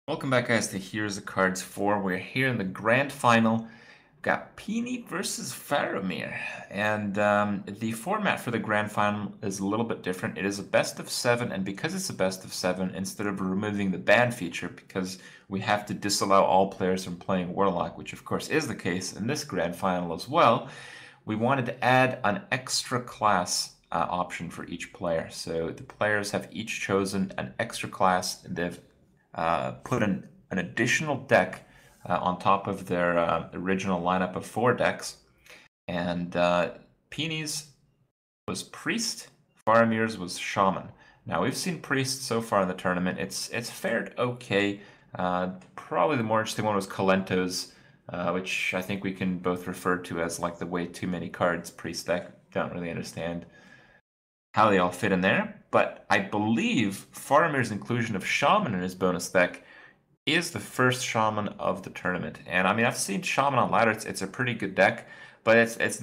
Welcome back, guys, to Here's the Cards 4. We're here in the grand final. We've got Pini versus Faramir. And the format for the grand final is a little bit different. It is a best of 7, and because it's a best of 7, instead of removing the ban feature, because we have to disallow all players from playing Warlock, which of course is the case in this grand final as well, we wanted to add an extra class option for each player. So the players have each chosen an extra class, and they've put an additional deck on top of their original lineup of 4 decks. And Pini's was Priest, Faramir's was Shaman. Now, we've seen Priest so far in the tournament. It's fared okay. Probably the more interesting one was Kalento's, which I think we can both refer to as like the way too many cards Priest deck. Don't really understand how they all fit in there, but I believe Faramir's inclusion of Shaman in his bonus deck is the first Shaman of the tournament. And I mean, I've seen Shaman on ladder. It's a pretty good deck, but it's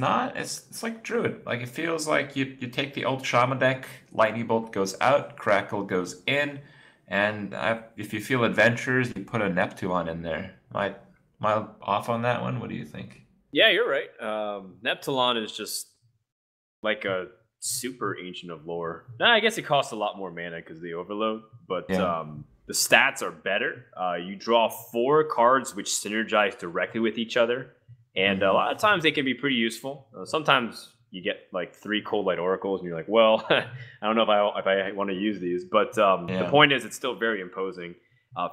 like Druid. Like, it feels like you take the old Shaman deck, Lightning Bolt goes out, Crackle goes in, and if you feel adventures, you put a Neptune in there. Am I off on that one? What do you think? Yeah, you're right. Neptune is just like a super ancient of lore. Now, I guess it costs a lot more mana because of the overload, but Yeah. the stats are better. You draw 4 cards which synergize directly with each other, and a lot of times they can be pretty useful. Sometimes you get like 3 Cold Light Oracles, and you're like, well, I don't know if I want to use these, but the Yeah. point is it's still very imposing.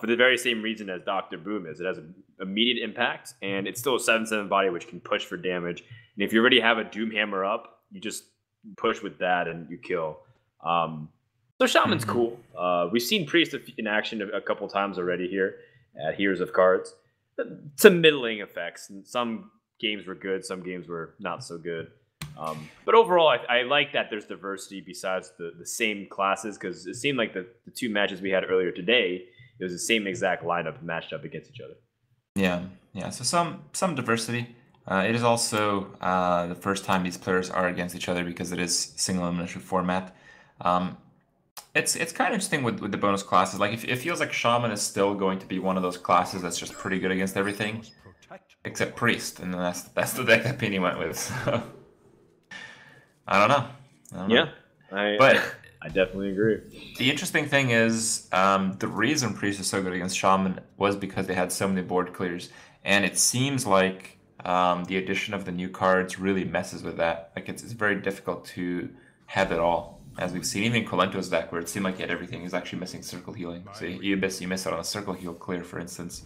For the very same reason as Dr. Boom is. It has an immediate impact, and it's still a 7/7 body which can push for damage. And if you already have a Doomhammer up, you just push with that and you kill. So Shaman's cool. We've seen Priest in action a couple times already here at Heroes of Cards. Some middling effects. Some games were good, some games were not so good. But overall, I like that there's diversity besides the same classes, because it seemed like the 2 matches we had earlier today, it was the same exact lineup matched up against each other. Yeah. So some diversity. It is also the first time these players are against each other because it is single elimination format. It's kind of interesting with the bonus classes. Like, it feels like Shaman is still going to be one of those classes that's just pretty good against everything, except Priest, and that's the deck that Pini went with. So I don't know. Yeah, But I definitely agree. the interesting thing is, the reason Priest is so good against Shaman was because they had so many board clears, and it seems like the addition of the new cards really messes with that. Like, it's very difficult to have it all, as we've seen. Even Colento's deck, where it seemed like he had everything, he's actually missing Circle Healing. So you miss out on a Circle Heal clear, for instance,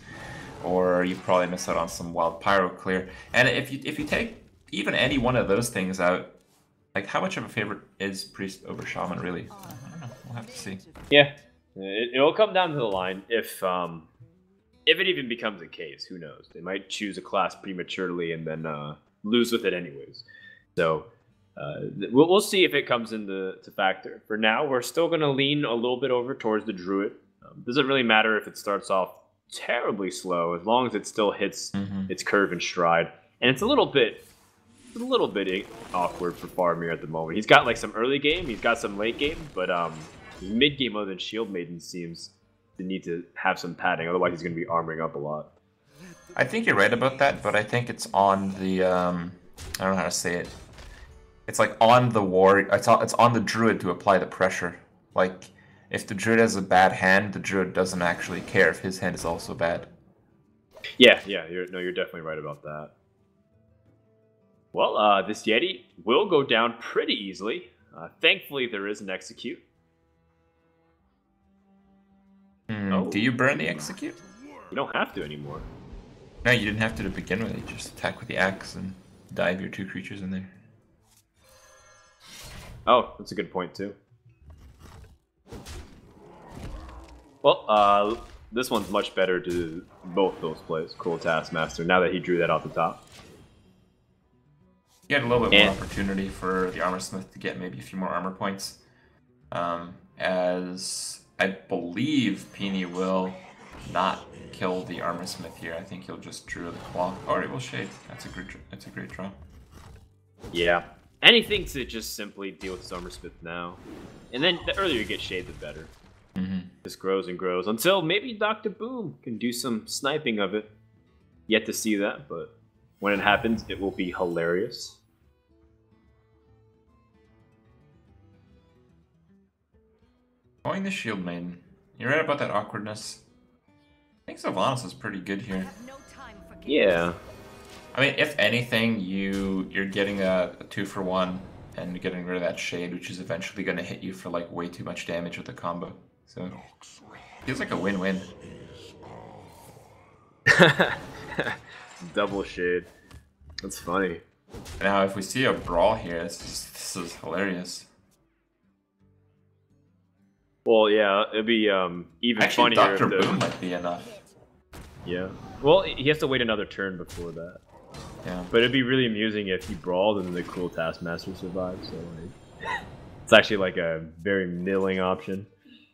or you probably miss out on some Wild Pyro clear. And if you take even any one of those things out, like, how much of a favorite is Priest over Shaman, really? I don't know. We'll have to see. Yeah, it'll come down to the line if it even becomes a case. Who knows? They might choose a class prematurely and then lose with it anyways. So we'll see if it comes into factor. For now, we're still going to lean a little bit over towards the Druid. Doesn't really matter if it starts off terribly slow, as long as it still hits its curve and stride. And it's a little bit awkward for Faramir at the moment. He's got like some early game, he's got some late game, but mid game other than Shield Maiden seems to need to have some padding. Otherwise, he's going to be armoring up a lot. I think you're right about that, but I think it's on the I don't know how to say it. It's like on the it's on the Druid to apply the pressure. Like, if the Druid has a bad hand, the Druid doesn't actually care if his hand is also bad. Yeah, you're definitely right about that. Well, this Yeti will go down pretty easily. Thankfully, there is an execute. Do you burn the execute? You don't have to anymore. No, you didn't have to begin with. You just attack with the axe and dive your 2 creatures in there. Oh, that's a good point too. Well, this one's much better to both those plays. Cool Taskmaster, now that he drew that off the top. You had a little bit more opportunity for the Armorsmith to get maybe a few more armor points. As I believe Pini will not kill the Armorsmith here. I think he'll just draw the claw. Or it will shade. That's a great draw. Yeah. And he thinks it just simply deal with his Armorsmith now. And then the earlier you get shade, the better. This grows and grows until maybe Dr. Boom can do some sniping of it. Yet to see that, but when it happens, it will be hilarious. Going the Shield Maiden. You're right about that awkwardness. I think Sylvanas is pretty good here. Yeah. I mean, if anything, you're getting a 2-for-1 and getting rid of that Shade, which is eventually going to hit you for like way too much damage with the combo. So, feels like a win-win. Double Shade. That's funny. Now, if we see a brawl here, this is hilarious. Well, yeah, it'd be even Actually, funnier. Dr. Boom might be enough. Yeah. Well, he has to wait another turn before that. Yeah. But it'd be really amusing if he brawled and the cool Taskmaster survived. So like, it's actually like a very middling option.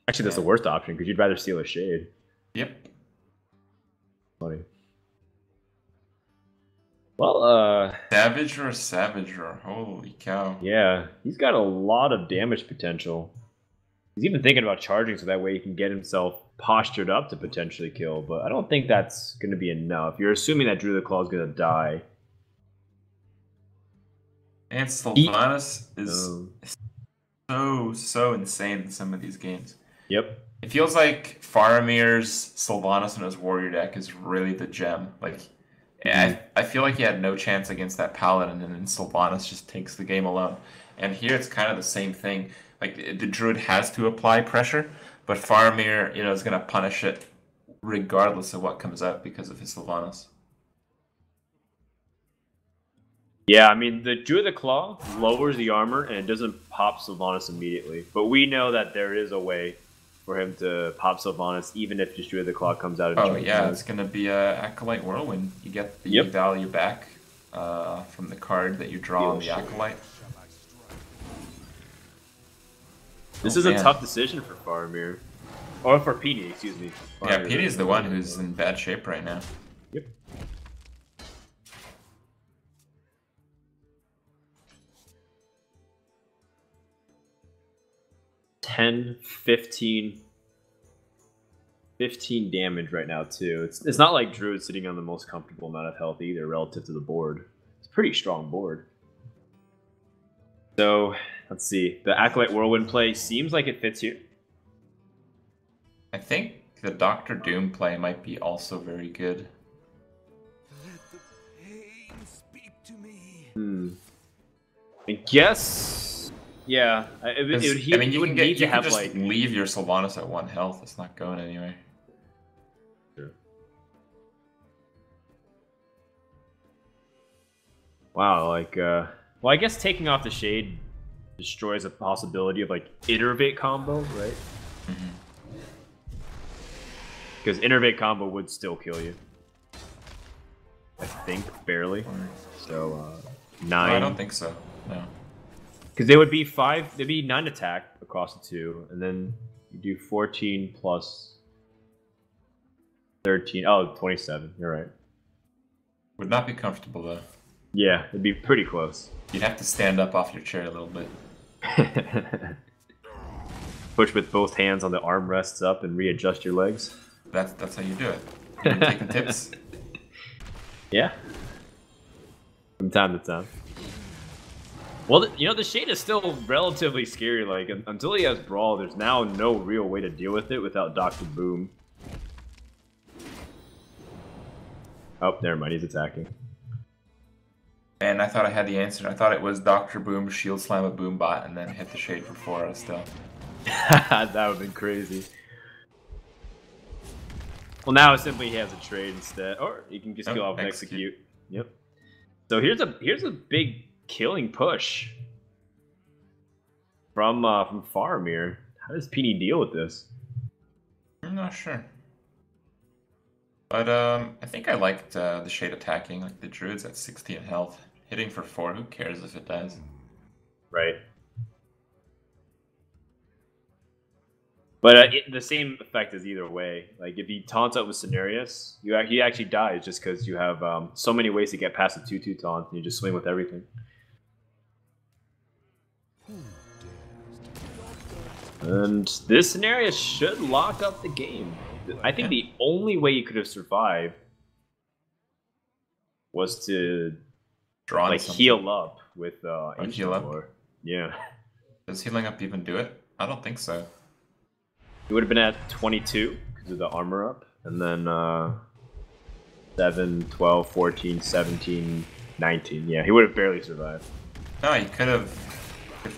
Actually, that's the worst option because you'd rather steal a Shade. Yep. Funny. Well, Savage or Savage or holy cow. yeah, he's got a lot of damage potential. He's even thinking about charging so that way he can get himself postured up to potentially kill, but I don't think that's going to be enough. You're assuming that Druid Claw is going to die. And Sylvanas is so insane in some of these games. Yep. It feels like Faramir's Sylvanas in his warrior deck is really the gem. Like, I feel like he had no chance against that Paladin, and then Sylvanas just takes the game alone. And here it's kind of the same thing. Like, the Druid has to apply pressure, but Faramir, is going to punish it regardless of what comes out because of his Sylvanas. Yeah, I mean, the Druid of the Claw lowers the armor and it doesn't pop Sylvanas immediately. But we know that there is a way for him to pop Sylvanas even if just Druid of the Claw comes out. Oh, yeah, it's going to be a Acolyte Whirlwind. You get the value back from the card that you draw on the Acolyte. This is a tough decision for Faramir. Or for Pini, excuse me. Yeah, Pini is the one who's in bad shape right now. Yep. $10, 15 damage right now too. It's not like Druid's sitting on the most comfortable amount of health either relative to the board. It's a pretty strong board. So, let's see. The Acolyte Whirlwind play seems like it fits here. I think the Dr. Doom play might be also very good. Let the pain speak to me. I guess... Yeah. You would need to have, just like... leave your Sylvanas at 1 health. It's not going anywhere. Sure. Wow, like, well, I guess taking off the Shade destroys a possibility of, like, Innervate combo, right? Because Innervate combo would still kill you. I think, barely. So, 9. No, I don't think so, no. Because they would be 5, they'd be 9 attack across the 2, and then you do 14 plus 13. Oh, 27, you're right. Would not be comfortable, though. Yeah, it'd be pretty close. You'd have to stand up off your chair a little bit. Push with both hands on the armrests up and readjust your legs. That's how you do it. You taking tips? Yeah. From time to time. Well, the Shade is still relatively scary. Like, until he has Brawl, there's now no real way to deal with it without Dr. Boom. Oh, never mind. He's attacking. And I thought I had the answer. I thought it was Dr. Boom, Shield Slam a Boom Bot, and then hit the Shade for 4 still. That would have been crazy. Well, now simply he has a trade instead. Or you can just kill off and execute. Yep. So here's a big killing push from Faramir. How does Pini deal with this? I'm not sure. But I think I liked the Shade attacking. Like, the Druid's at 16 health. Hitting for 4, who cares if it does? Right. But the same effect is either way. Like, if he taunts out with Cenarius, he actually dies just because you have so many ways to get past the 2/2 taunt, and you just swing with everything. And this scenario should lock up the game. I think the only way you could have survived was to Draw like something. heal up with Or heal up. War. Yeah. Does healing up even do it? I don't think so. He would have been at 22 because of the armor up, and then 7, 12, 14, 17, 19. Yeah, he would have barely survived. No, he could have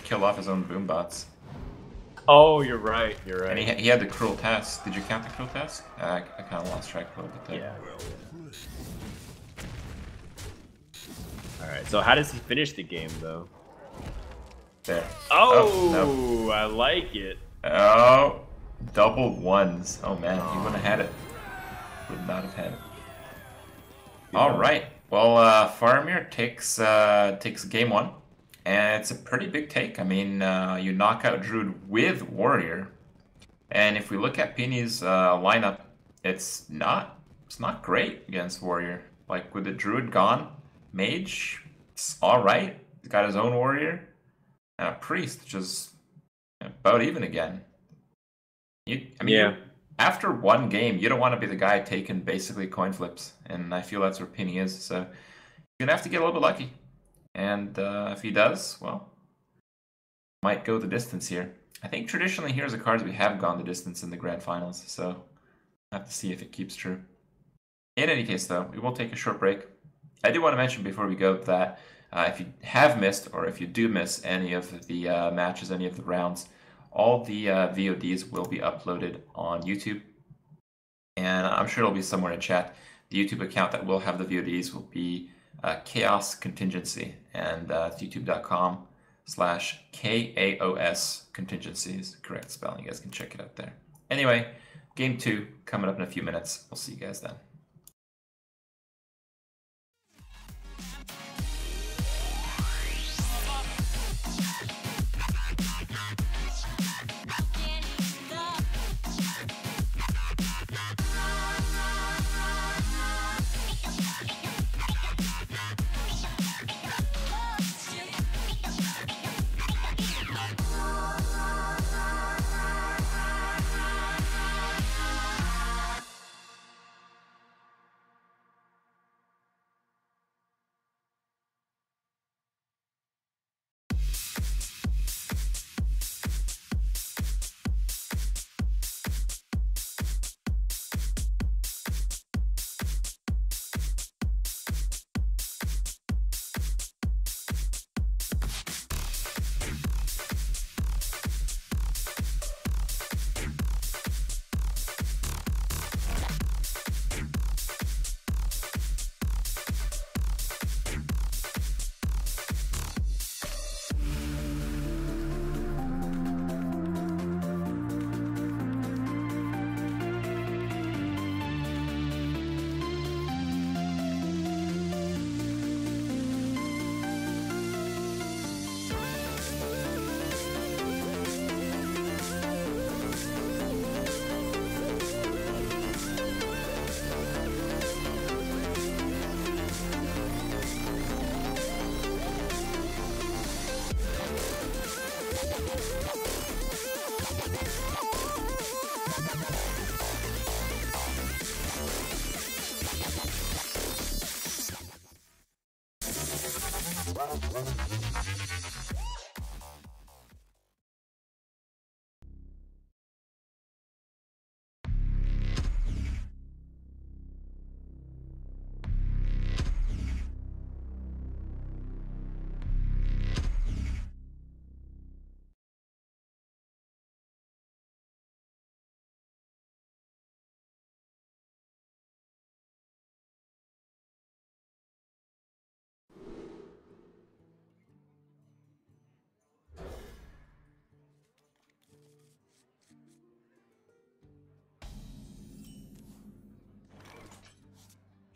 killed off his own boom bots. Oh, you're right. You're right. And he had the cruel task. Did you count the cruel task? I kind of lost track a little bit there. Yeah. Alright, so how does he finish the game, though? There. Oh, no. I like it. Oh, double ones. Oh man, he wouldn't have had it. Would not have had it. All right. Well, Faramir takes game one, and it's a pretty big take. I mean, you knock out Druid with Warrior, and if we look at Pini's lineup, it's not great against Warrior. Like with the Druid gone, Mage, it's all right. He's got his own Warrior, and a Priest just about even again. After one game, you don't want to be the guy taking basically coin flips, and I feel that's where Pini is. So you're gonna have to get a little bit lucky, and if he does, well, might go the distance here. I think traditionally here's the cards we have gone the distance in the grand finals, so I have to see if it keeps true. In any case, though, we will take a short break. I do want to mention before we go that if you have missed, or if you do miss any of the matches, any of the rounds, all the VODs will be uploaded on YouTube, and I'm sure it'll be somewhere in chat. The YouTube account that will have the VODs will be Chaos Contingency, and it's youtube.com/KAOS Contingency is the correct spelling. You guys can check it out there. Anyway, game 2 coming up in a few minutes. We'll see you guys then.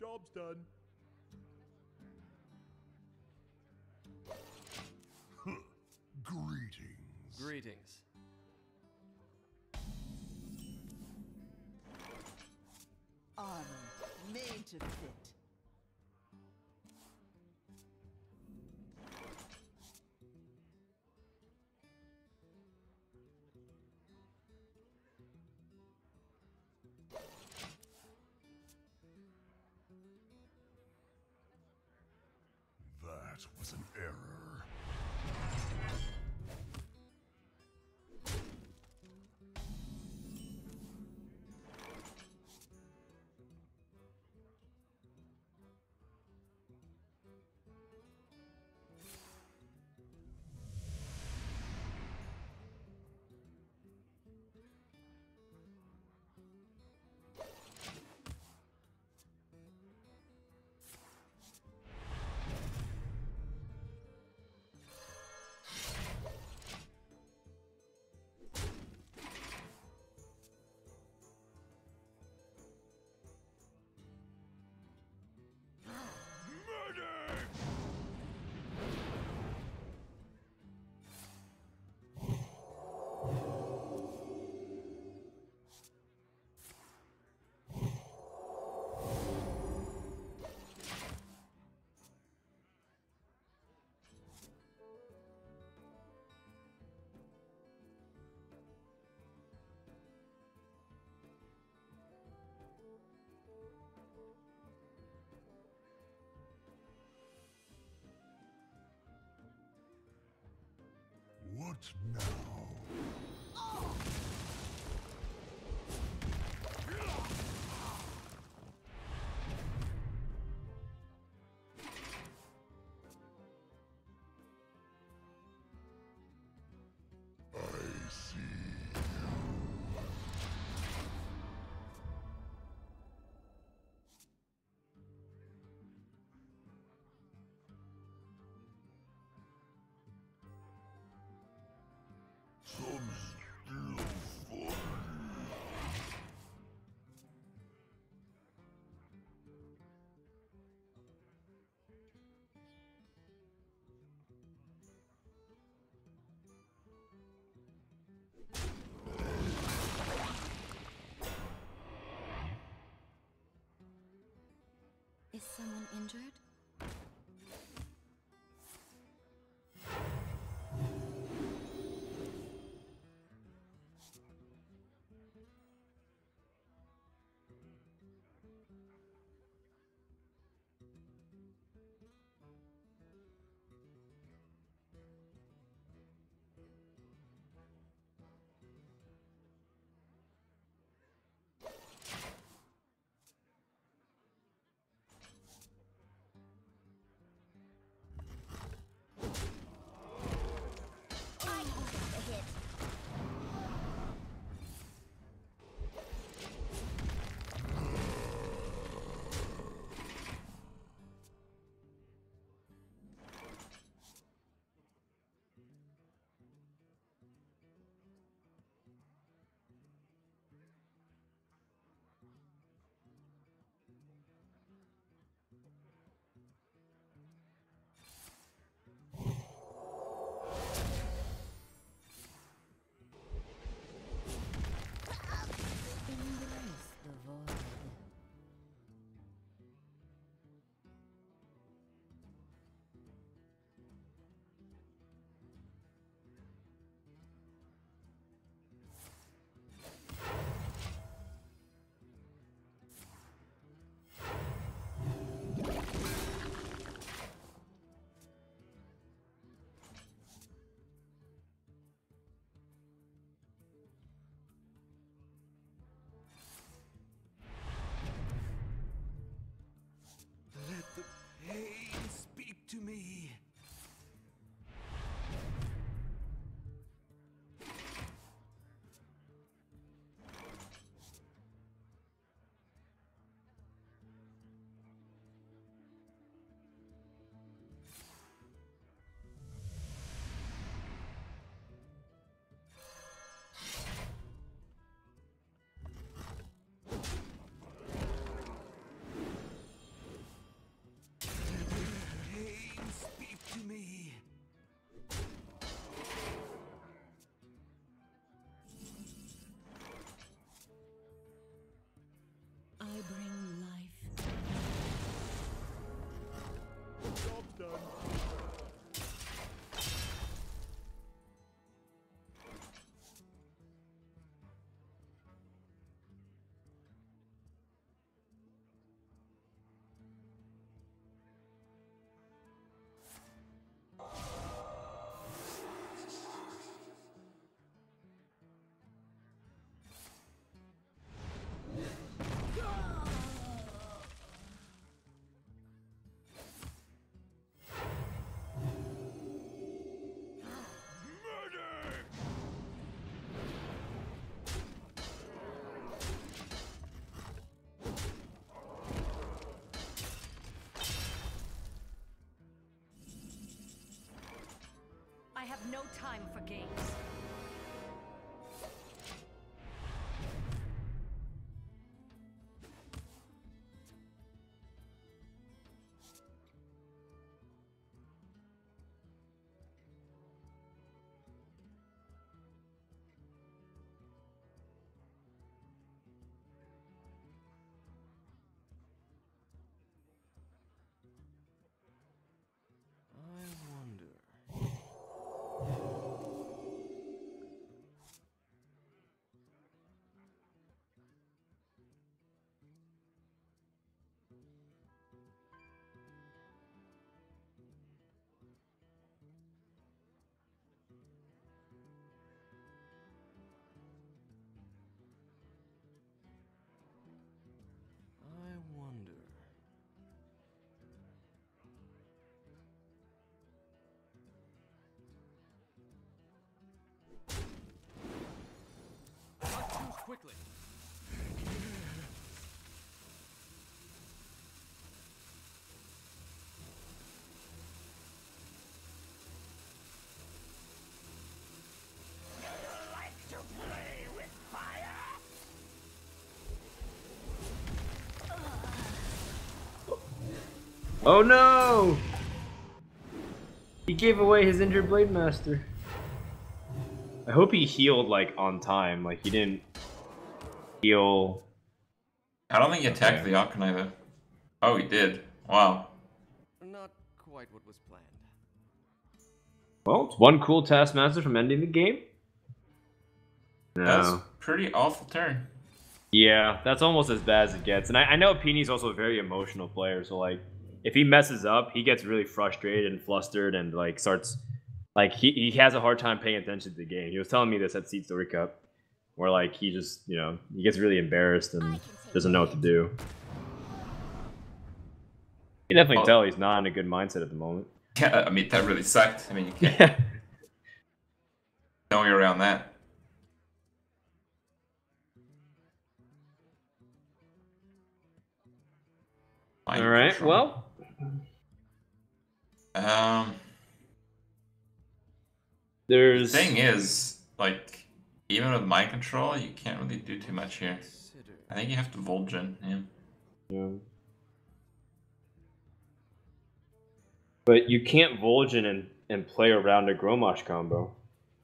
Job's done. Greetings. Greetings. Armor made to fit. That was an error. What now? I see. Some still funny. Is someone injured? no time for games. Quickly. Oh no! He gave away his injured Blade Master. I hope he healed like on time. Like he didn't heal. I don't think he attacked the Akane though. Oh, he did. Wow. Not quite what was planned. Well, it's one cool Taskmaster from ending the game. That was No. a pretty awful turn. Yeah, that's almost as bad as it gets. And I know Pini's also a very emotional player, so like if he messes up, he gets really frustrated and flustered and like starts like he has a hard time paying attention to the game. He was telling me this at Seed Story Cup, where like he just, you know, he gets really embarrassed and doesn't know what to do. You can definitely tell he's not in a good mindset at the moment. Yeah, I mean, that really sucked. I mean, you can't Yeah. no way around that. All right. Well, the there's thing is, like, even with mind control, you can't really do too much here. I think you have to Vol'jin, yeah. Yeah. But you can't Vol'jin and play around a Grommash combo,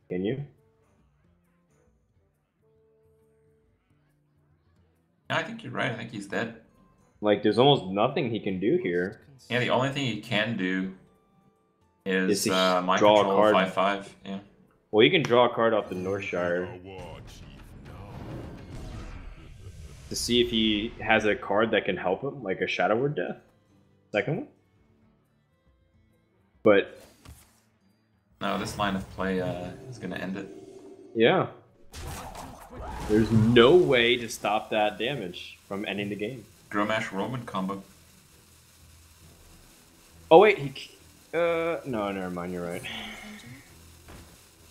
can you? Yeah, I think you're right. I think he's dead. Like, there's almost nothing he can do here. Yeah, the only thing he can do is to mind draw a control card. 5/5. Yeah. Well, you can draw a card off the Northshire to see if he has a card that can help him, like a Shadow Word Death. Second one. But No, this line of play is going to end it. yeah, there's no way to stop that damage from ending the game. Grommash Roman combo. Oh wait, no, never mind. You're right.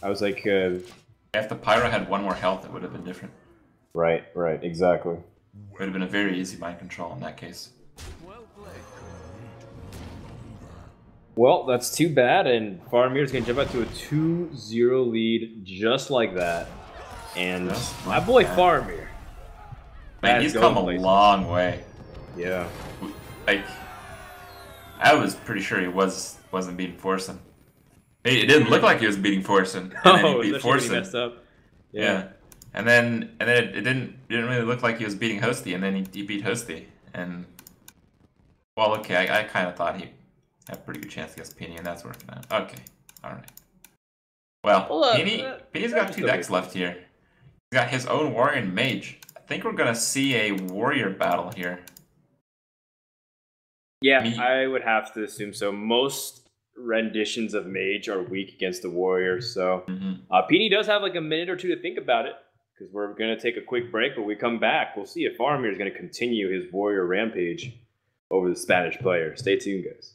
I was like, If the Pyro had one more health, it would have been different. right, exactly. It would have been a very easy mind control in that case. Well played. Well, that's too bad, and Faramir's gonna jump out to a 2-0 lead just like that. And Just my like boy that. Faramir. Man, he's come a long way. Yeah. Like, I was pretty sure he wasn't beating Forsen. It didn't look like he was beating Forsen. And then he beat especially when he Forsen. messed up. Yeah. And then it didn't really look like he was beating Hosty, and then he beat Hosty. And well, okay, I kind of thought he had a pretty good chance against Pini, and that's working out. Okay, all right. Well, Pini's got two decks left here. He's got his own warrior and mage. I think we're gonna see a warrior battle here. Yeah, I would have to assume so. Most renditions of mage are weak against the warrior, so Pini does have like a minute or two to think about it, because we're going to take a quick break. When we come back, we'll see if Faramir is going to continue his warrior rampage over the Spanish player. Stay tuned, guys.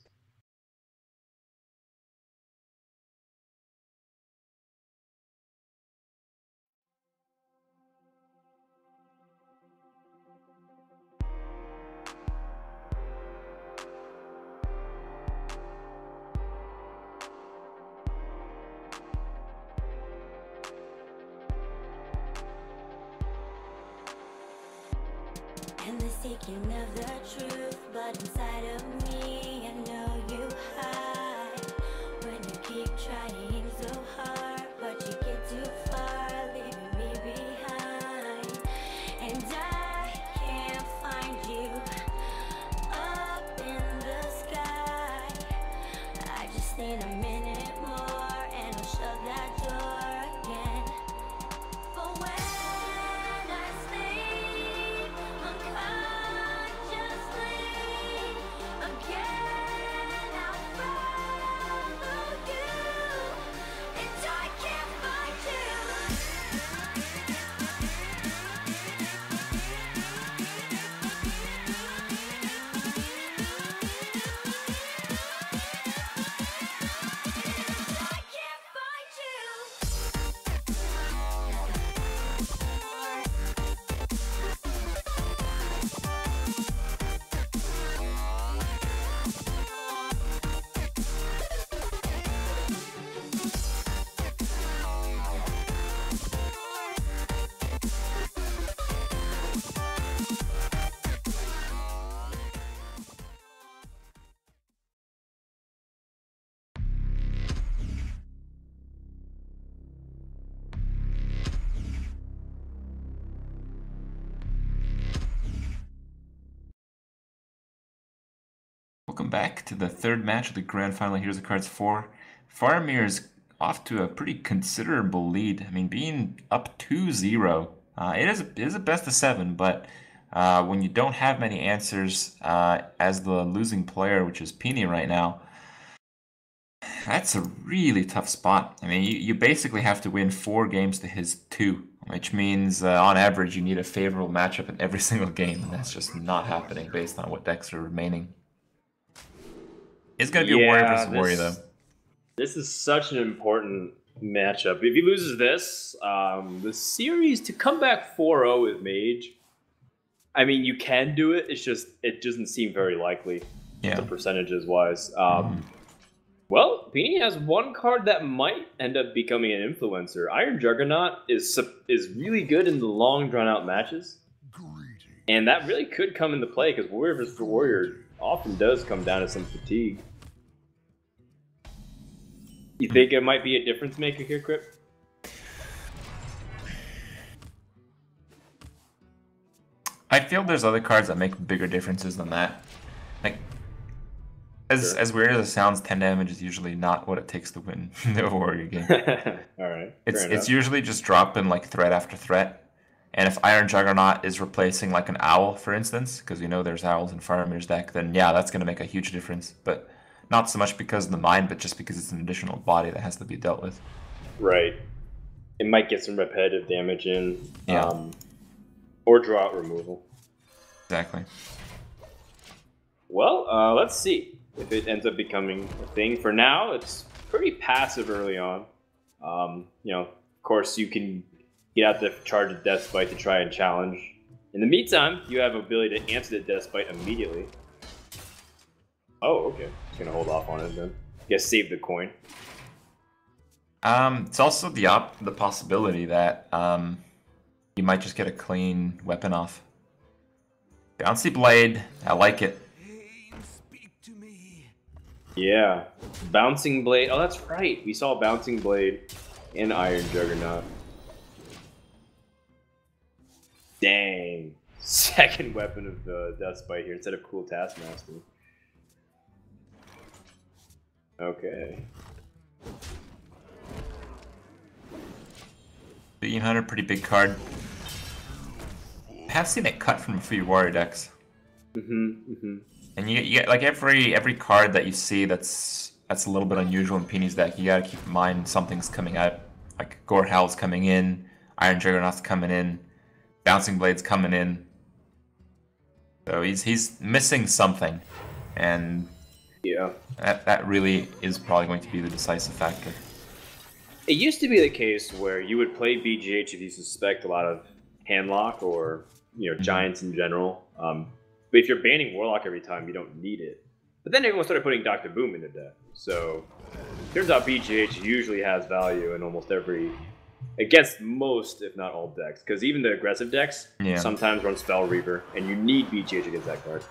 seeking of the truth, but inside of me, I know you hide. When you keep trying so hard, but you get too far, leaving me behind. And I can't find you up in the sky. I just need a minute more, and I'll shut that door again. But when I sleep unconsciously again, I'll follow you, and I can't find Welcome back to the third match of the Grand Final. Here's the cards 4. Faramir is off to a pretty considerable lead. I mean, being up 2-0, it is a best of 7, but when you don't have many answers as the losing player, which is Pini right now, that's a really tough spot. I mean, you basically have to win 4 games to his 2, which means on average you need a favorable matchup in every single game, and that's just not happening based on what decks are remaining. It's going to be a warrior versus warrior, though. This is such an important matchup. If he loses this, the series to come back 4-0 with Mage, I mean, you can do it. It's just, it doesn't seem very likely, the percentages wise. Well, Pini has one card that might end up becoming an influencer. Iron Juggernaut is really good in the long, drawn-out matches. And that really could come into play, because warrior versus warrior often does come down to some fatigue. You think it might be a difference maker here, Crip? I feel there's other cards that make bigger differences than that. Like, as weird as it sounds, 10 damage is usually not what it takes to win the warrior game. Alright. It's usually just dropping like threat after threat. And if Iron Juggernaut is replacing like an owl, for instance, because we know there's owls in Faramir's deck, then yeah, that's going to make a huge difference. But not so much because of the mind, but just because it's an additional body that has to be dealt with. Right. It might get some repetitive damage in, or draw out removal. Exactly. Well, let's see if it ends up becoming a thing. For now, it's pretty passive early on. Of course, you can get out the charge of Death Spite to try and challenge. In the meantime, you have ability to answer the Death Spite immediately. Oh, okay. Just gonna hold off on it then. Guess save the coin. It's also the possibility that you might just get a clean weapon off. Bouncy Blade, I like it. Yeah, Bouncing Blade. Oh, that's right. We saw Bouncing Blade in Iron Juggernaut. Dang. Second weapon of the Death Spite here instead of Cool Taskmaster. Okay. Beam Hunter, pretty big card. I have seen it cut from a few warrior decks. And you get like every card that you see that's a little bit unusual in Pini's deck, you gotta keep in mind something's coming out. Like Gorehowl's coming in, Iron Juggernaut's coming in, Bouncing Blade's coming in. So he's missing something, and yeah, that really is probably going to be the decisive factor. It used to be the case where you would play BGH if you suspect a lot of handlock or giants in general. But if you're banning Warlock every time, you don't need it. But then everyone started putting Dr. Boom in the deck. So turns out BGH usually has value in almost every against most, if not all decks, because even the aggressive decks Yeah. sometimes run Spell Reaver, and you need BGH against that card.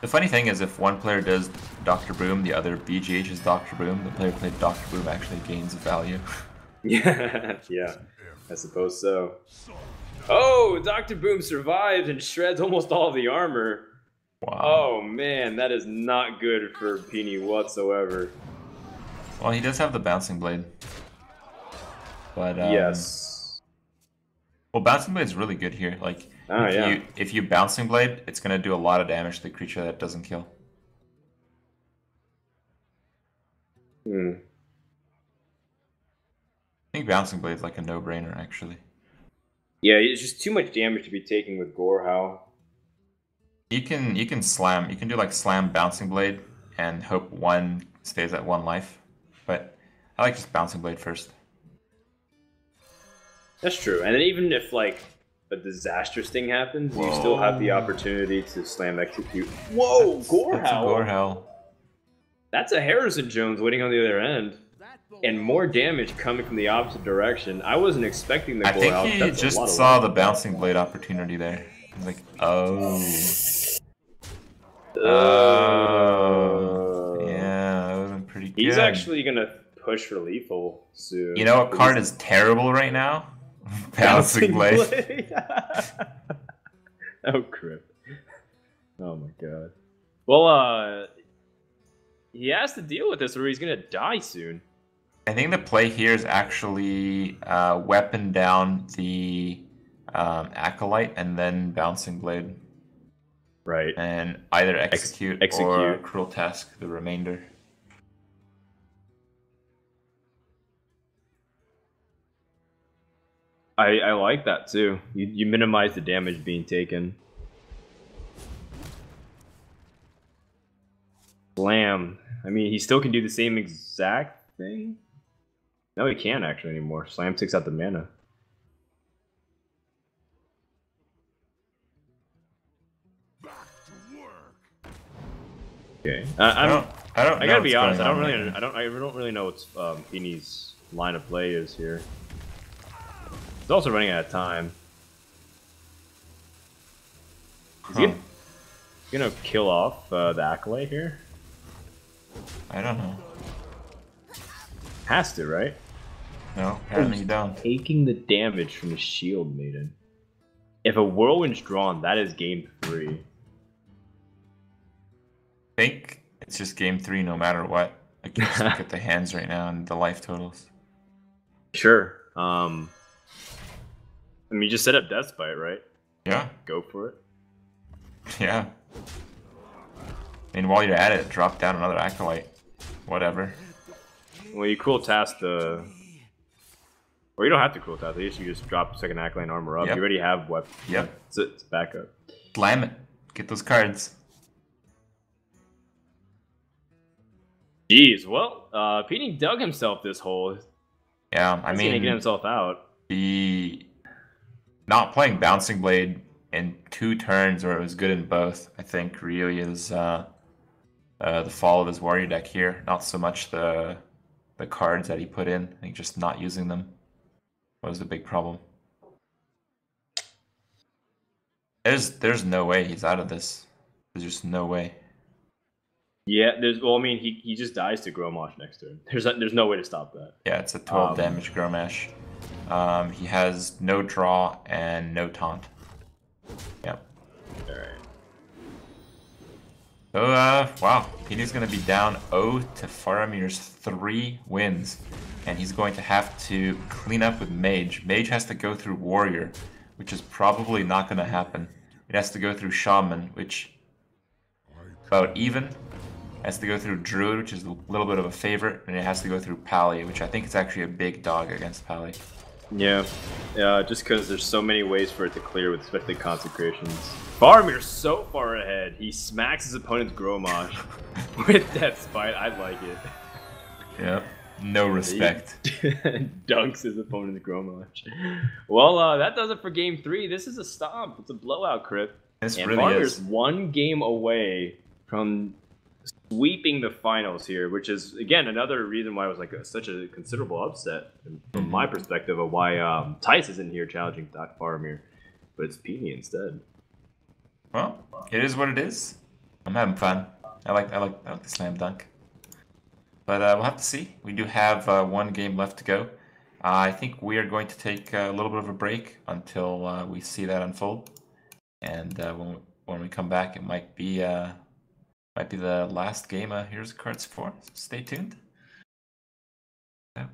The funny thing is, if one player does Dr. Boom, the other BGH is Dr. Boom. The player who played Dr. Boom actually gains value. Yeah, yeah, I suppose so. Oh, Dr. Boom survives and shreds almost all of the armor. Wow. Oh man, that is not good for Pini whatsoever. Well, he does have the Bouncing Blade. But, Yes. well, Bouncing Blade's really good here. Like, Oh, yeah. if you Bouncing Blade, it's going to do a lot of damage to the creature that doesn't kill. Hmm. I think Bouncing Blade's like a no-brainer, actually. Yeah, it's just too much damage to be taking with Gorehowl. You can slam. You can do like slam Bouncing Blade and hope one stays at 1 life. But I like just Bouncing Blade first. That's true. And then even if like a disastrous thing happens, you still have the opportunity to slam execute. Whoa, Gorehowl! That's a Gorehowl. That's a Harrison Jones waiting on the other end. And more damage coming from the opposite direction. I wasn't expecting the I think Gorehowl. he That's a lot just of saw work. the Bouncing Blade opportunity there. He's like, oh. Yeah, that would have been pretty good. He's actually gonna push for lethal soon. You know what card is terrible right now? Bouncing Blade. Oh crap. Oh my god. Well, he has to deal with this or he's gonna die soon. I think the play here is actually weapon down the Acolyte and then Bouncing Blade. Right. And either execute, or Cruel Task the remainder. I like that too. You minimize the damage being taken. Slam. I mean, he still can do the same exact thing. No, he can't actually anymore. Slam takes out the mana. Back to work. Okay. I don't I know gotta be what's honest. I going don't on really. right now. I don't really know what Pini's line of play is here. He's also running out of time. Is he gonna kill off the Acolyte here? I don't know. Has to, right? No, apparently you don't. Taking the damage from the Shield Maiden. If a Whirlwind's drawn, that is game 3. I think it's just game 3 no matter what. Like, you just look at the hands right now and the life totals. Sure. I mean, you just set up Deathbite, right? Yeah, Go for it. yeah. I mean, while you're at it, drop down another Acolyte. Whatever. Well, you cool task the... Or you don't have to cool task. You just drop second Acolyte and armor up. Yep. You already have weapon. Yep. It's backup. Slam it. Get those cards. Jeez, well, Pini dug himself this hole. Yeah, I He's gonna get mean, himself out. the not playing Bouncing Blade in 2 turns, or it was good in both, I think really is the fall of his warrior deck here. Not so much the cards that he put in. I think just not using them was the big problem. There's no way he's out of this. There's just no way. Yeah, well, I mean, he just dies to Grommash next turn. There's no way to stop that. Yeah, it's a 12 damage Grommash. He has no draw and no taunt. Yep. Alright. So, wow. Pini's going to be down 0 to Faramir's 3 wins. And he's going to have to clean up with Mage. Mage has to go through Warrior, which is probably not going to happen. It has to go through Shaman, which about even. It has to go through Druid, which is a little bit of a favorite. And it has to go through Pally, which I think is actually a big dog against Pally. Yeah, just because there's so many ways for it to clear with especially Consecrations. Faramir's so far ahead. He smacks his opponent's Grommash with Deathbite. I like it. Yep. No respect. Dunks his opponent's Grommash. Well, that does it for game 3. This is a stomp. It's a blowout, Crip. This And really Faramir's is. 1 game away from sweeping the finals here, which is again another reason why it was like such a considerable upset from my perspective of why Tice isn't here challenging Doc Faramir, but it's Pini instead. Well, it is what it is. I'm having fun. I like the slam dunk. But we'll have to see. We do have one game left to go. I think we are going to take a little bit of a break until we see that unfold. And when we come back, it might be the last game of Here's the Cards 4. So stay tuned. Yeah.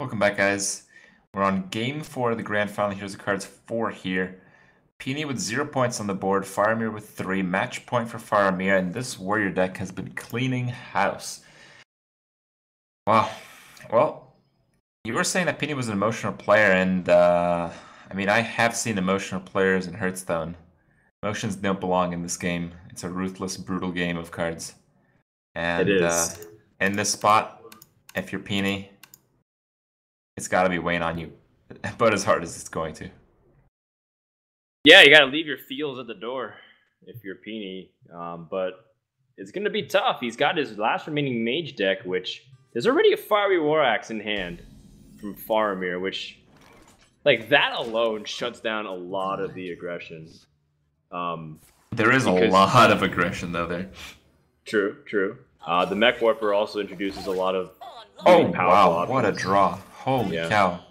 Welcome back, guys. We're on game 4 of the grand final. Here's the Cards 4 here. Pini with 0 points on the board, Faramir with 3, match point for Faramir, and this warrior deck has been cleaning house. Wow. Well, you were saying that Pini was an emotional player, and I mean, I have seen emotional players in Hearthstone. Emotions don't belong in this game. It's a ruthless, brutal game of cards. And It is. In this spot, if you're Pini, it's got to be weighing on you, but as hard as it's going to. Yeah, you got to leave your feels at the door if you're Pini, but it's going to be tough. He's got his last remaining mage deck, which there's already a Fiery War Axe in hand from Faramir, which, like, that alone shuts down a lot of the aggression. There is a lot of aggression, though, there. True, true. The Mech Warper also introduces a lot of Oh, really powerful wow, what a options. draw. Holy Yeah. cow.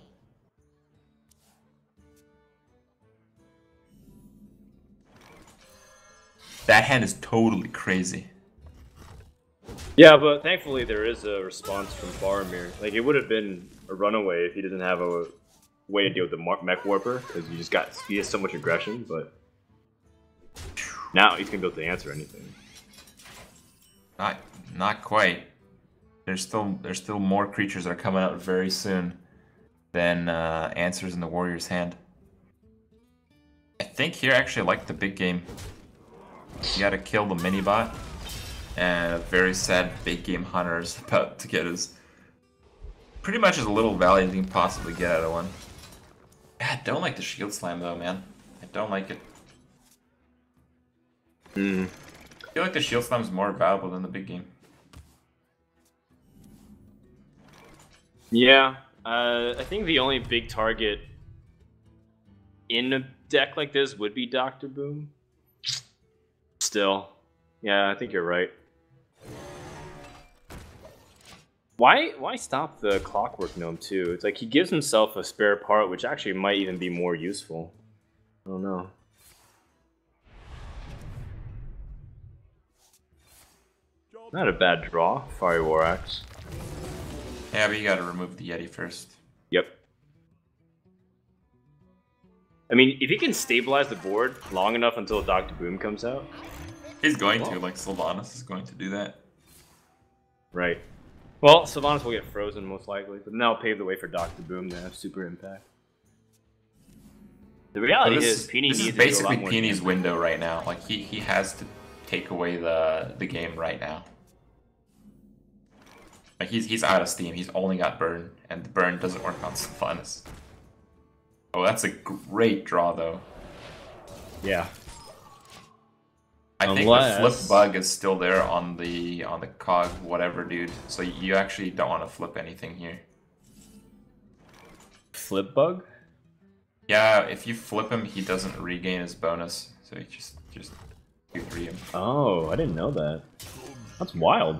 That hand is totally crazy. Yeah, but thankfully there is a response from Faramir. Like, it would have been a runaway if he doesn't have a way to deal with the Mech Warper, because he has so much aggression, but now he's gonna be able to answer anything. Not quite. There's still more creatures that are coming out very soon than answers in the warrior's hand. I think here actually I like the big game. You gotta kill the mini bot, and a very sad big game hunter is about to get pretty much as little value as you can possibly get out of one. I don't like the shield slam though, man. I don't like it. I feel like the shield slam is more valuable than the big game. Yeah, I think the only big target in a deck like this would be Dr. Boom. Still, yeah, I think you're right. Why stop the Clockwork Gnome too? It's like he gives himself a spare part, which actually might even be more useful. I don't know. Not a bad draw, Fiery War Axe. Yeah, but you gotta remove the Yeti first. Yep. I mean, if he can stabilize the board long enough until Dr. Boom comes out. He's going to, like Sylvanas is going to do that. Right. Well, Sylvanas will get frozen most likely, but then that'll pave the way for Dr. Boom to have super impact. The reality is, Pini this needs is to do a basically lot more Pini's damage. window right now. Like he has to take away the game right now. Like he's out of steam. He's only got burn, and the burn doesn't work on Sylvanas. Oh, that's a great draw though. Yeah. I think the flip bug is still there on the cog, whatever, dude. So you actually don't want to flip anything here. Flip bug? Yeah, if you flip him, he doesn't regain his bonus. So you just 2-3 him. Oh, I didn't know that. That's wild.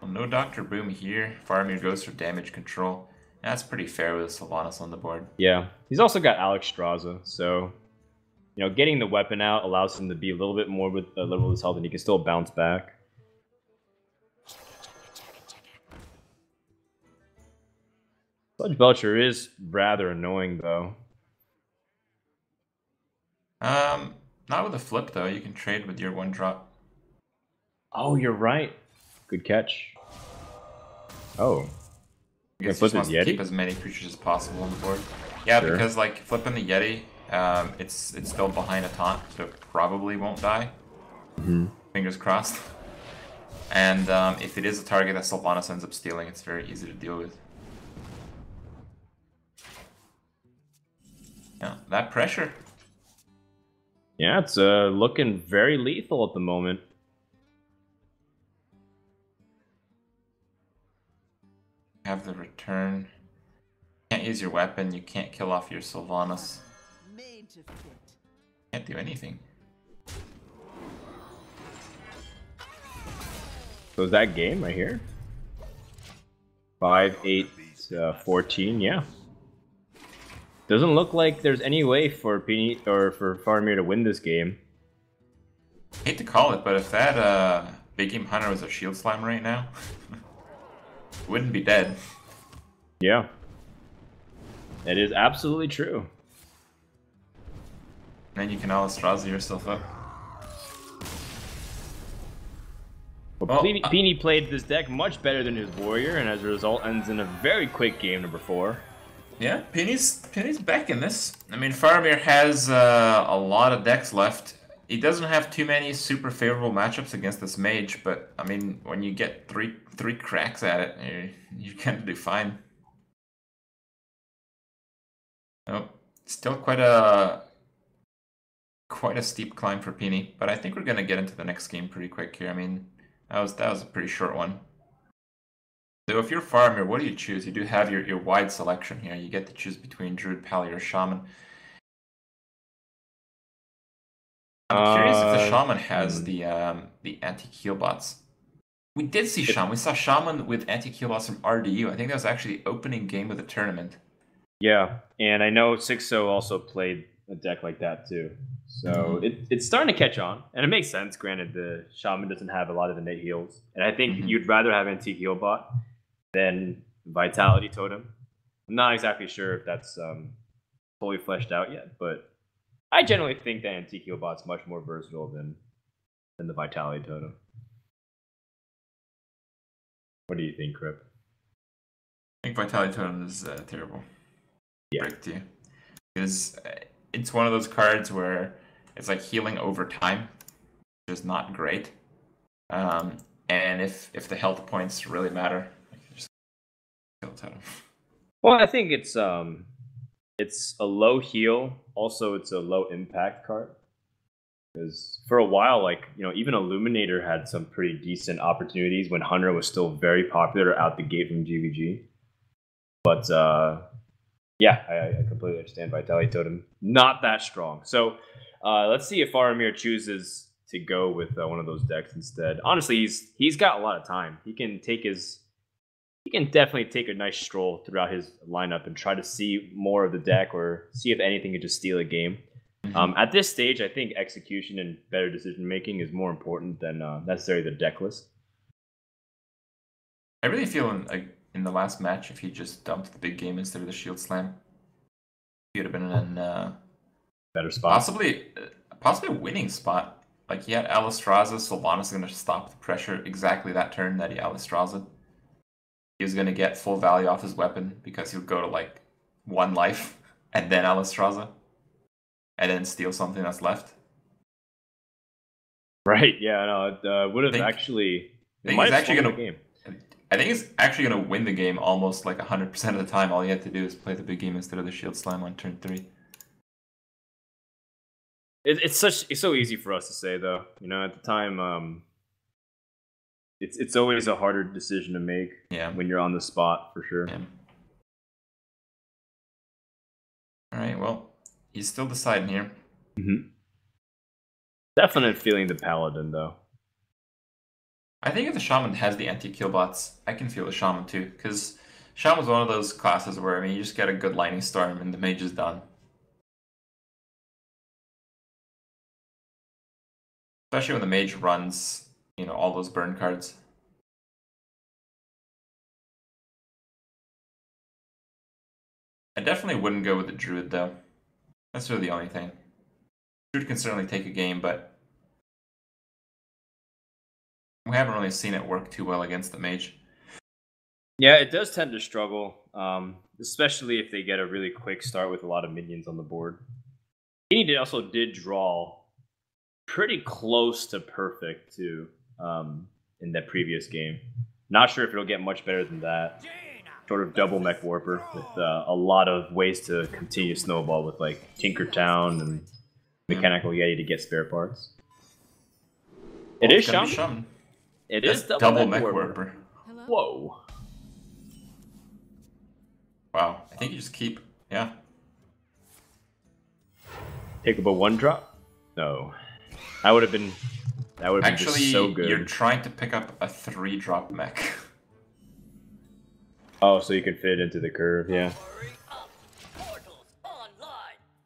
Well, no Dr. Boom here. Faramir goes for damage control. That's pretty fair with Sylvanas on the board. Yeah. He's also got Alex Straza, so getting the weapon out allows him to be a little bit more with liberal his health, and he can still bounce back. Sludge Belcher is rather annoying, though. Not with a flip though. You can trade with your 1-drop. Oh, you're right. Good catch. Oh. I guess he just wants to keep as many creatures as possible on the board. Yeah, sure. Because like flipping the Yeti, it's still behind a taunt, so it probably won't die. Mm-hmm. Fingers crossed. And if it is a target that Sylvanas ends up stealing, it's very easy to deal with. Yeah, that pressure. Yeah, it's looking very lethal at the moment. Have the return. Can't use your weapon, you can't kill off your Sylvanas. Can't do anything. So is that game right here? 5, 8, 14, yeah. Doesn't look like there's any way for Pini or for Faramir to win this game. Hate to call it, but if that Big Game Hunter was a shield slime right now, wouldn't be dead. Yeah. It is absolutely true. And then you can Alistraza yourself up. Well, Pini played this deck much better than his warrior, and as a result ends in a very quick game number 4. Yeah, Pini's back in this. I mean, Faramir has a lot of decks left. He doesn't have too many super favorable matchups against this mage, but I mean, when you get three cracks at it, you're gonna do fine. Oh, still quite a steep climb for Pini, but I think we're gonna get into the next game pretty quick here. I mean, that was a pretty short one. So if you're Faramir, what do you choose? You do have your wide selection here. You get to choose between Druid, Pally, or Shaman. I'm curious if the Shaman has the anti-heal bots. We did see Shaman. We saw Shaman with anti-heal bots from RDU. I think that was actually the opening game of the tournament. Yeah, and I know 6-0 also played a deck like that too. So it's starting to catch on, and it makes sense. Granted, the Shaman doesn't have a lot of innate heals, and I think you'd rather have anti-heal bot than Vitality Totem. I'm not exactly sure if that's fully fleshed out yet, but I generally think that antique heal bot's much more versatile than the Vitality Totem. What do you think, Crip? I think Vitality Totem is terrible. Yeah. Break to you. Because it's one of those cards where it's like healing over time, which is not great. And if the health points really matter, just kill Totem. Well, I think it's a low heal. Also, it's a low impact card. Because for a while, like, even Illuminator had some pretty decent opportunities when Hunter was still very popular out the gate from GVG. But yeah, I completely understand Vitality Totem. Not that strong. So let's see if Faramir chooses to go with one of those decks instead. Honestly, he's got a lot of time. He can definitely take a nice stroll throughout his lineup and try to see more of the deck or see if anything can just steal a game. At this stage, I think execution and better decision making is more important than necessarily the deck list. I really feel in the last match if he just dumped the big game instead of the shield slam. He would have been in Better spot. possibly a winning spot. Like he had Alistraza, Sylvanas going to stop the pressure exactly that turn that he Alistraza. He was going to get full value off his weapon because he would go to like 1 life and then Alistraza. And then steal something that's left. Right, yeah, no, it would have actually... I think he's actually going to win the game almost like 100% of the time. All he had to do is play the big game instead of the shield slam on turn 3. It's so easy for us to say, though. You know, at the time, it's always a harder decision to make when you're on the spot, for sure. Yeah. Alright, well, he's still deciding here. Mm-hmm. Definite feeling the Paladin, though. I think if the Shaman has the anti-kill bots, I can feel the Shaman too, because Shaman's one of those classes where, I mean, you just get a good Lightning Storm and the mage is done. Especially when the mage runs, you know, all those burn cards. I definitely wouldn't go with the Druid, though. That's really the only thing. Druid can certainly take a game, but we haven't really seen it work too well against the mage. Yeah, it does tend to struggle, especially if they get a really quick start with a lot of minions on the board. Pini also did draw pretty close to perfect, too, in that previous game. Not sure if it'll get much better than that. Sort of double Mech Warper with a lot of ways to continue snowball with like Tinkertown and Mechanical Yeti to get spare parts. It is Shaman. It is double Mech Warper. Whoa. Wow, I think you just keep, yeah. Pick up a 1-drop? No. That would have been Actually, just so good. You're trying to pick up a 3-drop mech. Oh, so you can fit it into the curve, yeah.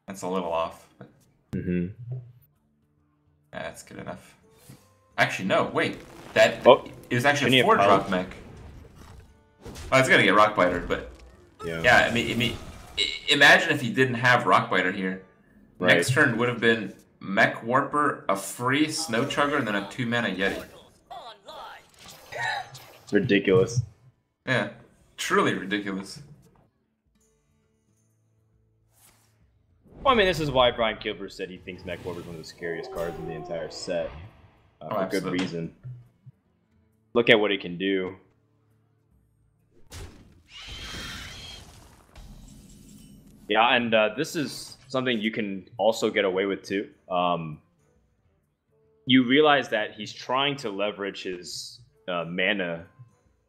That's a little off. But... Mm-hmm. Yeah, that's good enough. Actually, no, wait. It was actually a 4-drop mech. Oh, it's gonna get Rockbiter, but... Yeah, I mean, imagine if he didn't have Rockbiter here. Right. Next turn would have been Mech Warper, a free Snow Chugger, and then a 2-mana Yeti. It's ridiculous. Yeah, truly ridiculous. Well, I mean, this is why Brian Gilbert said he thinks Mech Warper is one of the scariest cards in the entire set. For good reason. Look at what it can do. Yeah, and this is something you can also get away with too. You realize that he's trying to leverage his mana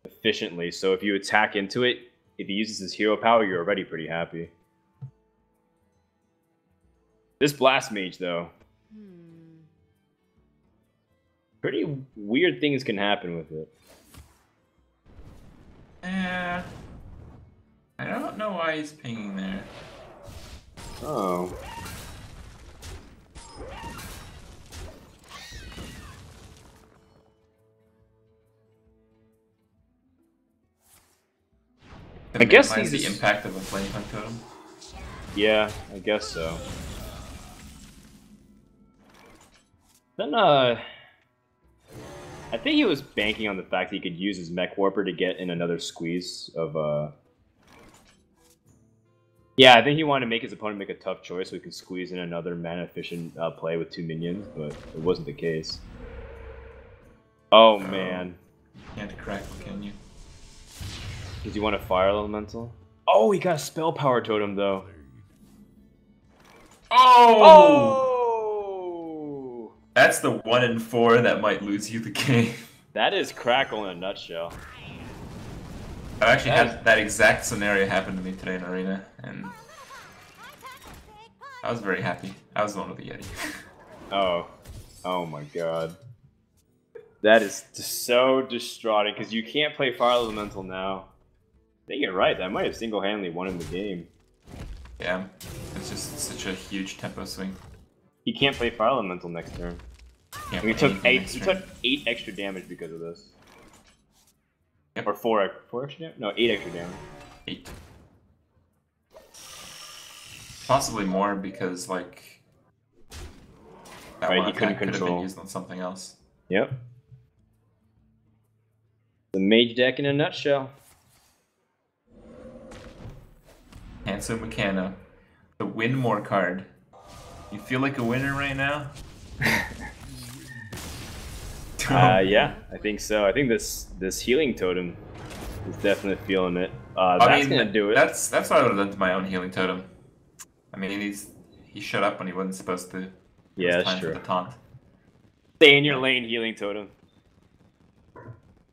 efficiently, so if you attack into it, if he uses his hero power, you're already pretty happy. This Blast Mage, though, pretty weird things can happen with it. I don't know why he's pinging there. Oh. I guess he's the impact of a flame hunt totem. Yeah, I guess so. Then I think he was banking on the fact that he could use his Mech Warper to get in another squeeze of Yeah, I think he wanted to make his opponent make a tough choice so he could squeeze in another mana-efficient play with 2 minions, but it wasn't the case. Oh, man. Can't crackle, can you? Does he want a Fire Elemental? Oh, he got a Spell Power Totem, though. Oh! That's the 1 in 4 that might lose you the game. That is Crackle in a nutshell. I actually had that exact scenario happen to me today in Arena, and I was very happy. I was the one with the Yeti. Oh my god. That is so distraughting, because you can't play Fire Elemental now. I think you're right, that might have single-handedly won him the game. Yeah, it's just such a huge tempo swing. He can't play Fire Elemental next turn. He took 8 extra damage because of this. Yep. Or four extra damage? No, 8 extra damage. 8. Possibly more because like that Right, one he couldn't attack could have been control. used on something else. Yep. The mage deck in a nutshell. Hanso Meccano, the win more card. You feel like a winner right now? Yeah, I think so. I think this healing totem is definitely feeling it. That's gonna do it. That's what I would have done to my own healing totem. I mean, he shut up when he wasn't supposed to. It Yeah, was that's time true. for the taunt. Stay in your lane, healing totem.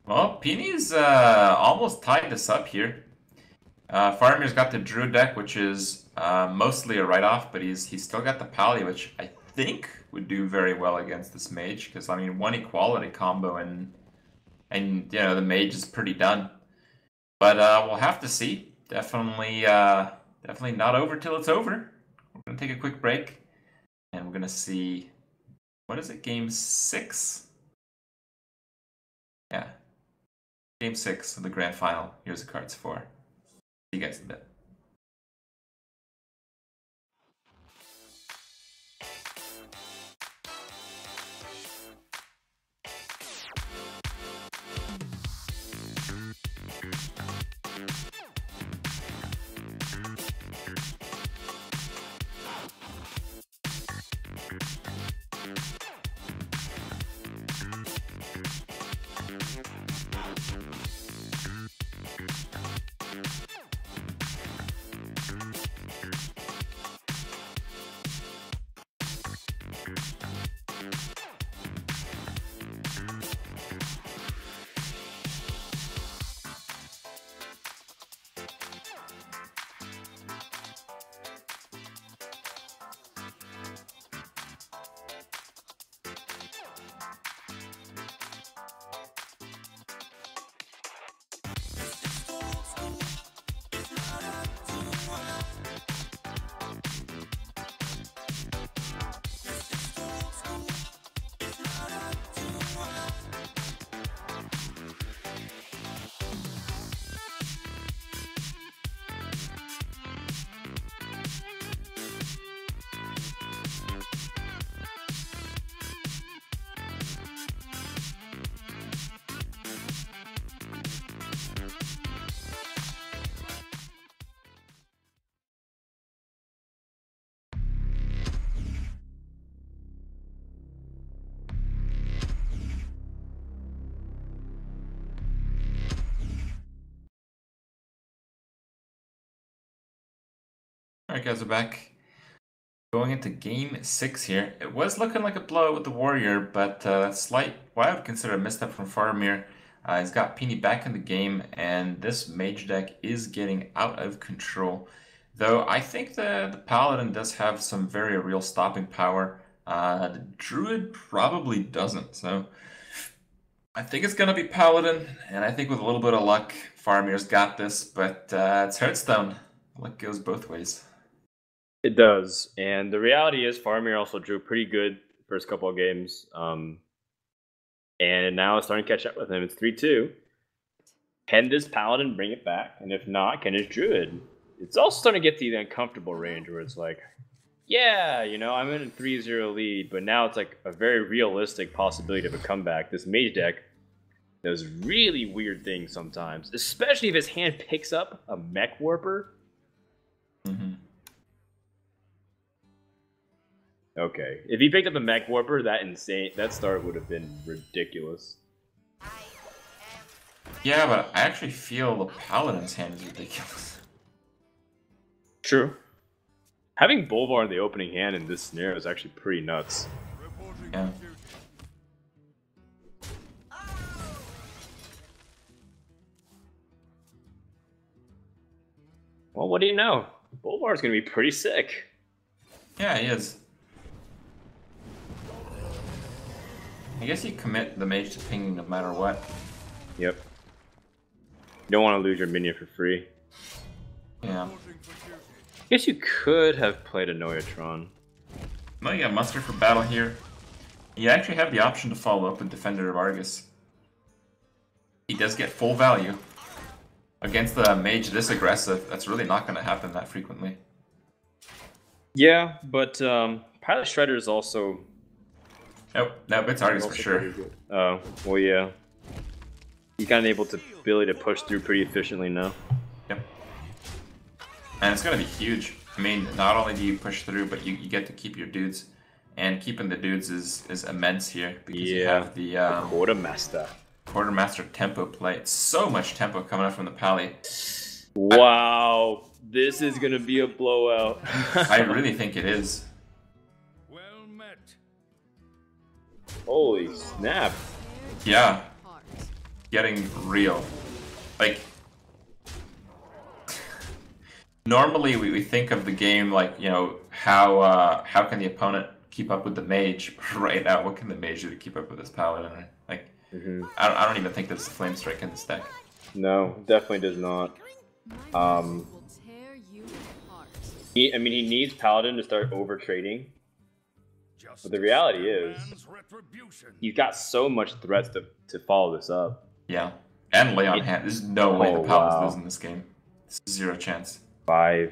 Well, Pini's almost tied this up here. Faramir's got the Druid deck, which is mostly a write-off, but he's still got the Pally, which I think would do very well against this mage, because I mean, one equality combo and you know the mage is pretty done. But we'll have to see. Definitely not over till it's over. We're gonna take a quick break, and we're gonna see what is it, game 6? Yeah, game 6 of the grand final. Here's the cards for. See you guys in a bit. Alright guys, we're back. Going into game 6 here. It was looking like a blowout with the Warrior, but slight, what I would consider a misstep from Faramir. He's got Pini back in the game, and this mage deck is getting out of control. Though I think the Paladin does have some very real stopping power. The Druid probably doesn't, so I think it's going to be Paladin, and I think with a little bit of luck, Faramir's got this, but it's Hearthstone. Luck goes both ways. It does, and the reality is Faramir also drew pretty good first couple of games, and now it's starting to catch up with him. It's 3-2. Can this Paladin bring it back? And if not, can his Druid? It's also starting to get to the uncomfortable range where it's like, yeah, you know, I'm in a 3-0 lead, but now it's like a very realistic possibility of a comeback. This mage deck does really weird things sometimes, especially if his hand picks up a Mech Warper. Mm-hmm. Okay, if he picked up a Mech Warper, that start would have been ridiculous. Yeah, but I actually feel the Paladin's hand is ridiculous. True. Having Bolvar in the opening hand in this scenario is actually pretty nuts. Yeah. Well, what do you know? Bolvar's gonna be pretty sick. Yeah, he is. I guess you commit the mage to pinging no matter what. Yep. You don't want to lose your minion for free. Yeah. Guess you could have played a Noyatron. Well, you got Muster for battle here. You actually have the option to follow up with Defender of Argus. he does get full value. Against the mage this aggressive, that's really not going to happen that frequently. Yeah, but Pilot Shredder is also... Nope, no, it's Artist for sure. Oh, well, yeah. He's kind of able to ability to push through pretty efficiently now. Yep. And it's going to be huge. I mean, not only do you push through, but you get to keep your dudes. And keeping the dudes is immense here. Because you have the... Quartermaster. Quartermaster tempo play. It's so much tempo coming up from the Pally. Wow. This is going to be a blowout. I really think it is. Well met. Holy snap. Yeah. Getting real. Like, normally we think of the game like, you know, how can the opponent keep up with the mage? Right now, what can the mage do to keep up with this paladin? Like, I don't even think there's a flame strike in this deck. No, definitely does not. He needs paladin to start over trading. But the reality is, he's got so much threats to follow this up. Yeah, and lay on hand. There's no way the Paladin's losing this game. Zero chance. 5,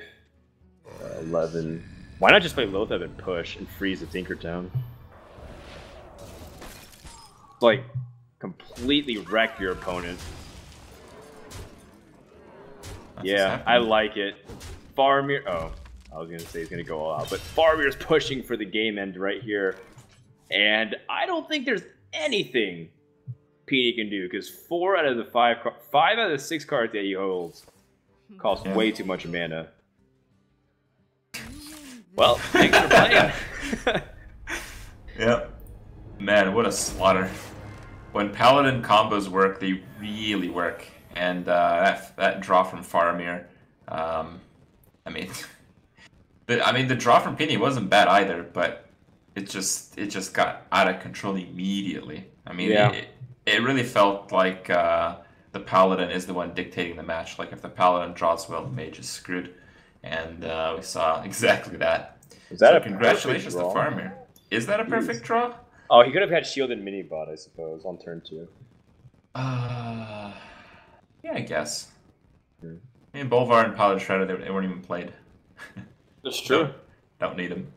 11. Why not just play Lothab and push and freeze the Tinkertown? Like, completely wreck your opponent. Yeah, I like it. Faramir. Oh, I was gonna say he's gonna go all out, but Faramir's pushing for the game end right here, and I don't think there's anything Pini can do because 5 out of the 6 cards that he holds cost way too much mana. Well, thanks for playing. Yep. Man, what a slaughter. When Paladin combos work, they really work. And that draw from Faramir, I mean, the draw from Pini wasn't bad either, but it just got out of control immediately. I mean, it really felt like the Paladin is the one dictating the match. Like if the Paladin draws well, the Mage is screwed, and we saw exactly that. Is that so a congratulations to Faramir. Is that a perfect draw? Oh, he could have had shielded mini bot, I suppose, on turn 2. Yeah, I guess. I mean, Bolvar and Pilot Shredder, they weren't even played. That's true. Don't need them.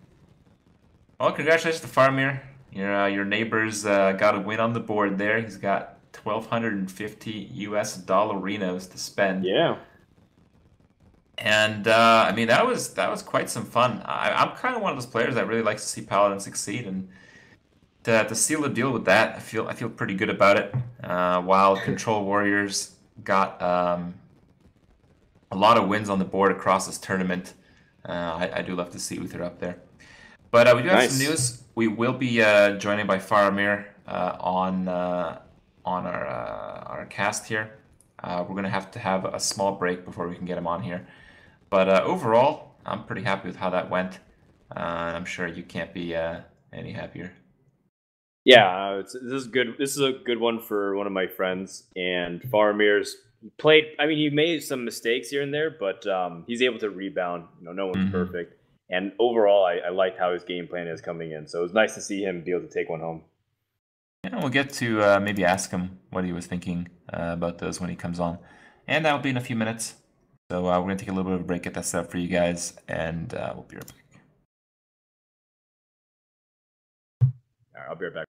Well, congratulations to Faramir. Your neighbor's got a win on the board there. He's got $1,250 US dollarinos to spend. Yeah. And I mean, that was quite some fun. I'm kind of one of those players that really likes to see Paladin succeed, and to seal the deal with that, I feel pretty good about it. While Control Warriors got a lot of wins on the board across this tournament, I do love to see Uther up there. But we do have some news. We will be joining by Faramir on our cast here. We're going to have a small break before we can get him on here. But overall, I'm pretty happy with how that went. I'm sure you can't be any happier. Yeah, this is good. This is a good one for one of my friends. And Faramir's played. I mean, he made some mistakes here and there, but he's able to rebound. You know, no one's perfect. And overall, I liked how his game plan is coming in. So it was nice to see him be able to take one home. Yeah, we'll get to maybe ask him what he was thinking about those when he comes on. And that'll be in a few minutes. So we're going to take a little bit of a break, get that set up for you guys, and we'll be right back. All right, I'll be right back.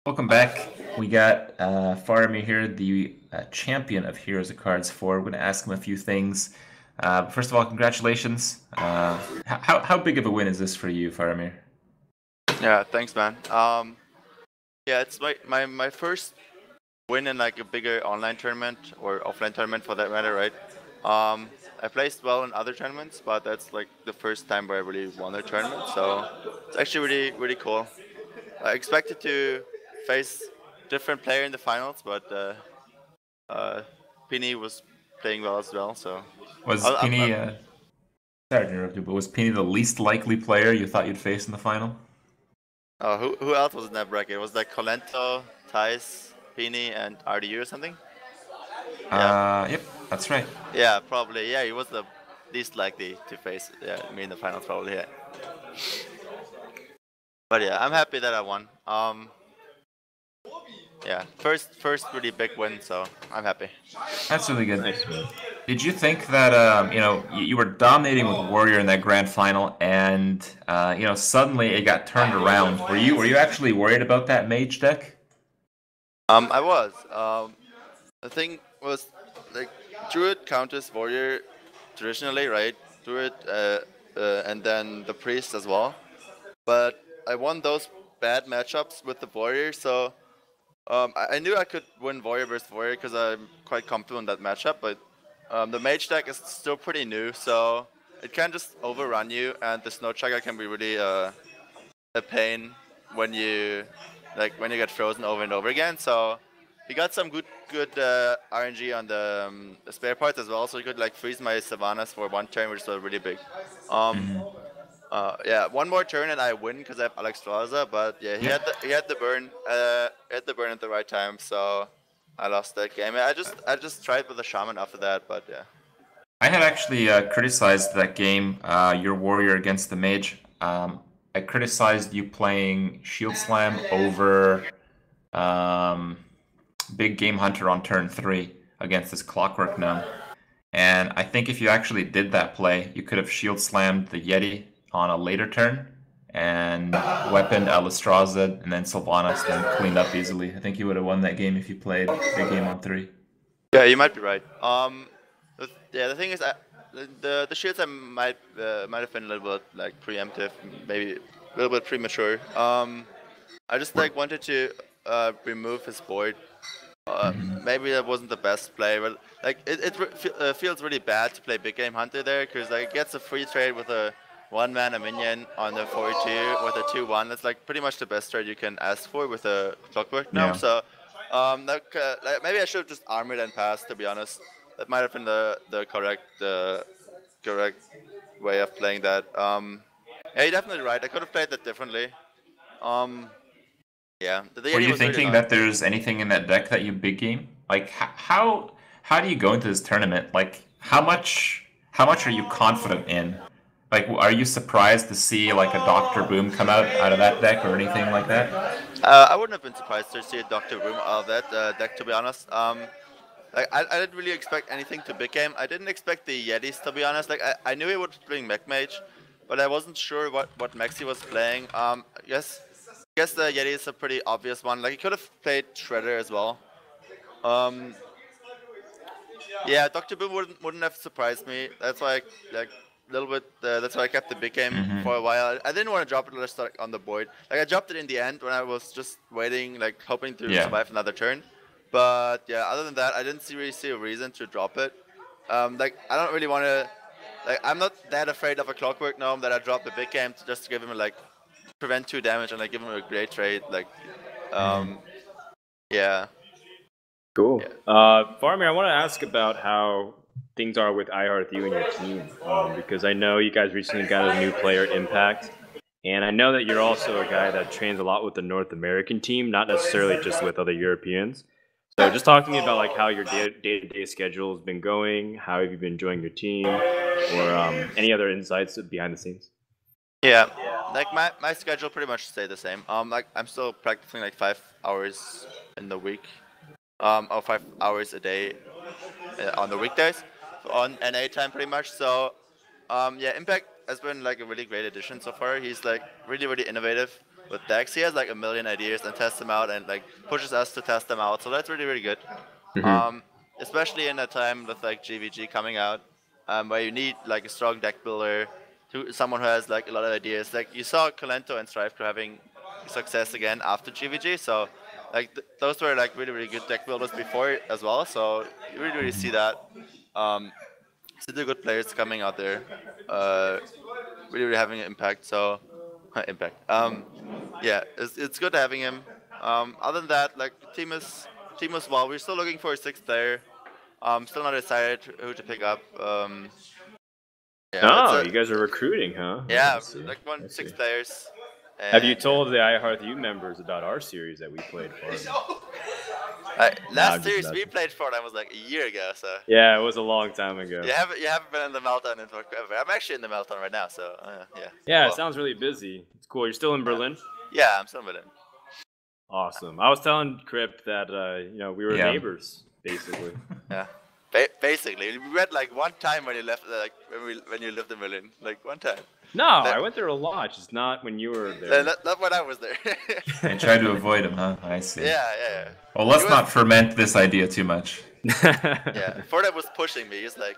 Welcome back. We got Faramir here, the champion of Heroes of Cards 4. We're going to ask him a few things. First of all, congratulations. How big of a win is this for you, Faramir? Yeah, thanks, man. Yeah, it's my first win in like a bigger online tournament or offline tournament for that matter, right? I placed well in other tournaments, but that's like the first time where I really won a tournament, so it's actually really cool. I expected to face different player in the finals, but Pini was playing well as well, so Was I'm Pini, sorry to interrupt you, but was Pini the least likely player you thought you'd face in the final? who else was in that bracket? It was like Colento, Thais, Pini, and RDU or something? Yeah. Yep, that's right. Yeah, probably. Yeah, he was the least likely to face me in the finals, probably. Yeah. But yeah, I'm happy that I won. Yeah, first really big win, so I'm happy. That's really good. Nice, man. Did you think that you were dominating with Warrior in that grand final, and suddenly it got turned around? Were you actually worried about that mage deck? I was. The thing was like Druid counters Warrior traditionally, right? Druid, and then the Priest as well. But I won those bad matchups with the Warrior, so I knew I could win Warrior versus Warrior because I'm quite confident in that matchup, but the Mage deck is still pretty new, so it can just overrun you, and the Snow Tracker can be really a pain when you get frozen over and over again. So he got some good RNG on the spare parts as well, so he could like freeze my Savannas for one turn, which was really big. Yeah, one more turn and I win because I have Alex Straza, but yeah, he had the burn, at the right time, so I lost that game. I just tried with the Shaman after that, but yeah. I had actually criticized that game, your Warrior against the Mage. I criticized you playing Shield Slam over Big Game Hunter on turn 3 against this Clockwork Gnome. And I think if you actually did that play, you could have Shield Slammed the Yeti on a later turn and weaponed Alistraza and then Sylvanas, then cleaned up easily. I think you would have won that game if you played Big Game on 3. Yeah, you might be right. Yeah, the thing is, the shields I might have been a little bit like preemptive, maybe a little bit premature. I just like wanted to remove his board. Maybe that wasn't the best play, but like it feels really bad to play Big Game Hunter there because like it gets a free trade with a 1-mana minion on the 4-2 with a 2-1. That's like pretty much the best trade you can ask for with a Clockwork Gnome. Yeah. So like, maybe I should have just armored and passed, to be honest. That might have been the correct way of playing that. Yeah, you're definitely right. I could have played that differently. Yeah. Were you thinking that there's anything in that deck that you big game? Like how do you go into this tournament? Like how much are you confident in? Like are you surprised to see like a Dr. Boom come out of that deck or anything like that? I wouldn't have been surprised to see a Dr. Boom out of that deck, to be honest. Like I didn't really expect anything to big game. I didn't expect the Yetis, to be honest. Like I knew he would bring Mech Mage, but I wasn't sure what Mech he was playing. I guess the Yeti is a pretty obvious one. Like he could have played Shredder as well. Yeah, Dr. Boom wouldn't have surprised me. That's why like a little bit. That's why I kept the big game for a while. I didn't want to drop it just like on the board. Like I dropped it in the end when I was just waiting, like hoping to survive another turn. But yeah, other than that, I didn't really see a reason to drop it. Like I don't really want to. Like I'm not that afraid of a Clockwork Gnome that I drop the big game just to give him like prevent 2 damage and like give him a great trade. Like, yeah. Cool. Yeah. Faramir, I want to ask about how things are with iHearth, you and your team, because I know you guys recently got a new player, Impact, and I know that you're also a guy that trains a lot with the North American team, not necessarily just with other Europeans. So just talk to me about like how your day-to-day schedule has been going, how have you been enjoying your team, or any other insights behind the scenes? Yeah, like my schedule pretty much stayed the same. Like I'm still practicing like 5 hours in the week, or 5 hours a day on the weekdays, on NA time pretty much. So, yeah, Impact has been like a really great addition so far. He's like really innovative with decks. He has like a million ideas and tests them out and like pushes us to test them out. So that's really good. Especially in a time with like GVG coming out, where you need like a strong deck builder, someone who has like a lot of ideas. Like you saw Colento and Strive having success again after GVG. So like those were like really good deck builders before as well. So you really see that. Still the good players coming out there, really having an impact. So impact. Yeah, it's good having him. Other than that, like team as well. We're still looking for a sixth player. Still not decided who to pick up. Yeah, Oh, you guys are recruiting, huh? Yeah, I see. like I six see. players. Have you told the iHeartU members about our series that we played for them? Last series we played for them was like a year ago, so. Yeah, it was a long time ago. You haven't been in the Meltdown in forever. I'm actually in the Meltdown right now, so yeah. Yeah, Well, it sounds really busy. It's cool. You're still in Berlin? yeah, I'm still in Berlin. Awesome. I was telling Crip that we were neighbors, basically. Yeah. Basically, we met like one time when you left, like when you lived in Berlin, like one time. No, I went there a lot, just not when you were there. Not when I was there. I tried to avoid him, huh? I see. Yeah. Well, let's not ferment this idea too much. Yeah, Fortnite was pushing me. He's like,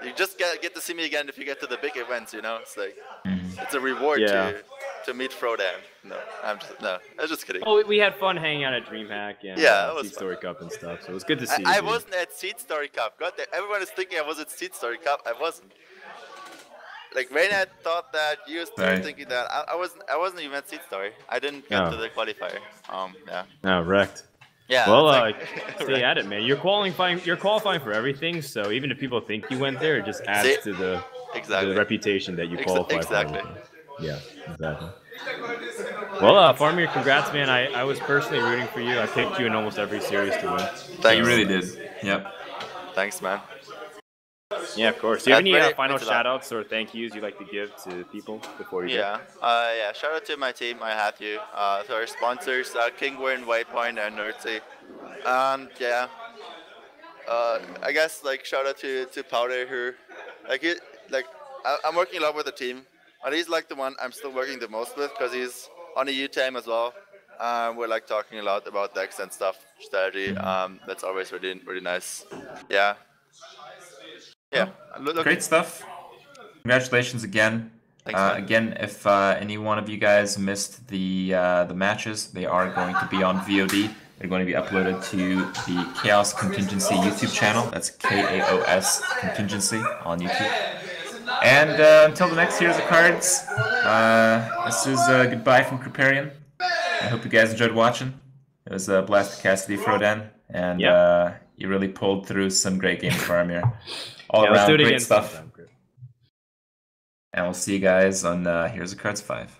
you just get to see me again if you get to the big events, you know? It's like, it's a reward to meet Frodan. No, I was just kidding. Oh, we had fun hanging out at DreamHack and Seed Story Cup and stuff, so it was good to see you. I wasn't at Seed Story Cup. God damn, everyone is thinking I was at Seed Story Cup. I wasn't. Like Reynad thought that, you were thinking that. I wasn't even at Seed Story. I didn't get to the qualifier. Yeah. Oh, wrecked. Yeah. Well, stay at it, man. You're qualifying for everything, so even if people think you went there, it just adds to the reputation that you qualify for. Yeah, exactly. Well, Faramir, congrats, man. I was personally rooting for you. I picked you in almost every series to win. You really did. Yep. Thanks, man. Yeah, of course. Do you have any final shout-outs or thank yous you'd like to give to people before you go? Yeah. Shout out to my team, I have you. To our sponsors, Kingwin, Whitepoint, and Nerdsy. And yeah, I guess like shout out to Powder, who I'm working a lot with the team, and he's like the one I'm still working the most with because he's on a U team as well. We're like talking a lot about decks and stuff, strategy. That's always really nice. Yeah. Yeah. Great stuff. Congratulations again. Thanks, man. Again, if any one of you guys missed the matches, they are going to be on VOD. They're going to be uploaded to the Chaos Contingency YouTube channel. That's KAOS Contingency on YouTube. And until the next Here's the Cards, this is goodbye from Kriparian. I hope you guys enjoyed watching. It was a blast to Cassidy Frodan, and you really pulled through some great games, Faramir. All around, great stuff. And we'll see you guys on Here's the Cards 5.